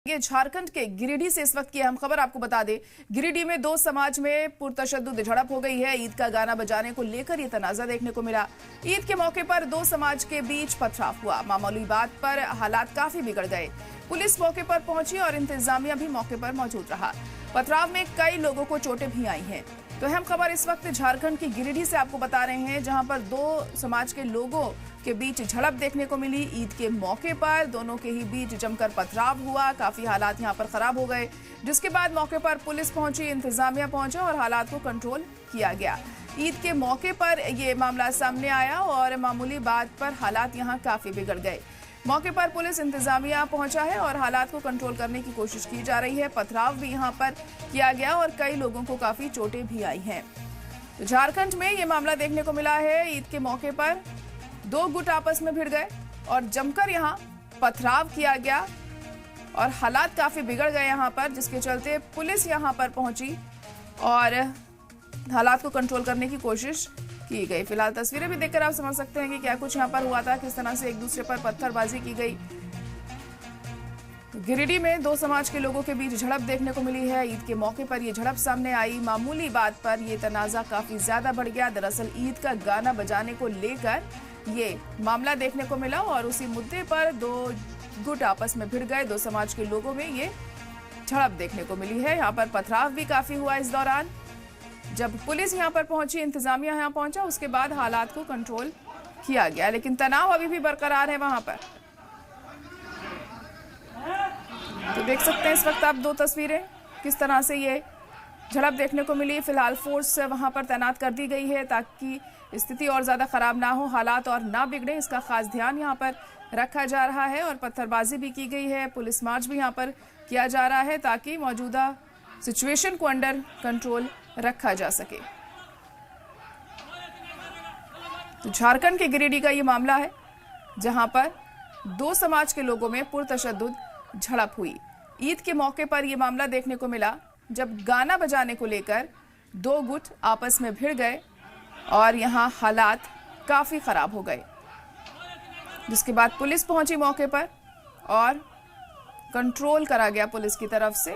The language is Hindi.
ये झारखंड के गिरिडीह से इस वक्त की अहम खबर आपको बता दें। गिरिडीह में दो समाज में पुरतशद्दुद झड़प हो गई है। ईद का गाना बजाने को लेकर ये तनाजा देखने को मिला। ईद के मौके पर दो समाज के बीच पथराव हुआ। मामूली बात पर हालात काफी बिगड़ गए। पुलिस मौके पर पहुंची और इंतजामिया भी मौके पर मौजूद रहा। पथराव में कई लोगों को चोटें भी आई हैं। तो अहम खबर इस वक्त झारखंड की गिरिडीह से आपको बता रहे हैं, जहां पर दो समाज के लोगों के बीच झड़प देखने को मिली। ईद के मौके पर दोनों के ही बीच जमकर पथराव हुआ। काफी हालात यहां पर खराब हो गए, जिसके बाद मौके पर पुलिस पहुंची, इंतजामिया पहुंचा और हालात को कंट्रोल किया गया। ईद के मौके पर यह मामला सामने आया और मामूली बात पर हालात यहां काफी बिगड़ गए। मौके पर पुलिस इंतजामिया पहुंचा है और हालात को कंट्रोल करने की कोशिश की जा रही है। पथराव भी यहां पर किया गया और कई लोगों को काफी चोटें भी आई हैं। तो झारखंड में ये मामला देखने को मिला है। ईद के मौके पर दो गुट आपस में भिड़ गए और जमकर यहां पथराव किया गया और हालात काफी बिगड़ गए यहां पर, जिसके चलते पुलिस यहां पर पहुंची और हालात को कंट्रोल करने की कोशिश की गई। फिलहाल तस्वीरें भी देखकर आप समझ सकते हैं कि क्या कुछ यहां पर हुआ था, किस तरह से एक दूसरे पर पत्थरबाजी की गई। गिरिडीह में दो समाज के लोगों के बीच झड़प देखने को मिली है। ईद के मौके पर यह झड़प सामने आई। मामूली बात पर यह तनाजा काफी ज्यादा बढ़ गया। दरअसल ईद का गाना बजाने को लेकर ये मामला देखने को मिला और उसी मुद्दे पर दो गुट आपस में भिड़ गए। दो समाज के लोगों में ये झड़प देखने को मिली है। यहाँ पर पथराव भी काफी हुआ। इस दौरान जब पुलिस यहाँ पर पहुंची, इंतजामिया यहाँ पहुंचा, उसके बाद हालात को कंट्रोल किया गया, लेकिन तनाव अभी भी बरकरार है वहां पर। तो देख सकते हैं इस वक्त आप दो तस्वीरें, किस तरह से ये झड़प देखने को मिली। फिलहाल फोर्स वहां पर तैनात कर दी गई है ताकि स्थिति और ज्यादा खराब ना हो, हालात और ना बिगड़े, इसका खास ध्यान यहां पर रखा जा रहा है। और पत्थरबाजी भी की गई है, पुलिस मार्च भी यहां पर किया जा रहा है ताकि मौजूदा सिचुएशन को अंडर कंट्रोल रखा जा सके। तो झारखंड के गिरिडीह का ये मामला है, जहां पर दो समाज के लोगों में पुरतशद्दुद झड़प हुई। ईद के मौके पर यह मामला देखने को मिला, जब गाना बजाने को लेकर दो गुट आपस में भिड़ गए और यहां हालात काफी खराब हो गए, जिसके बाद पुलिस पहुंची मौके पर और कंट्रोल करा गया पुलिस की तरफ से।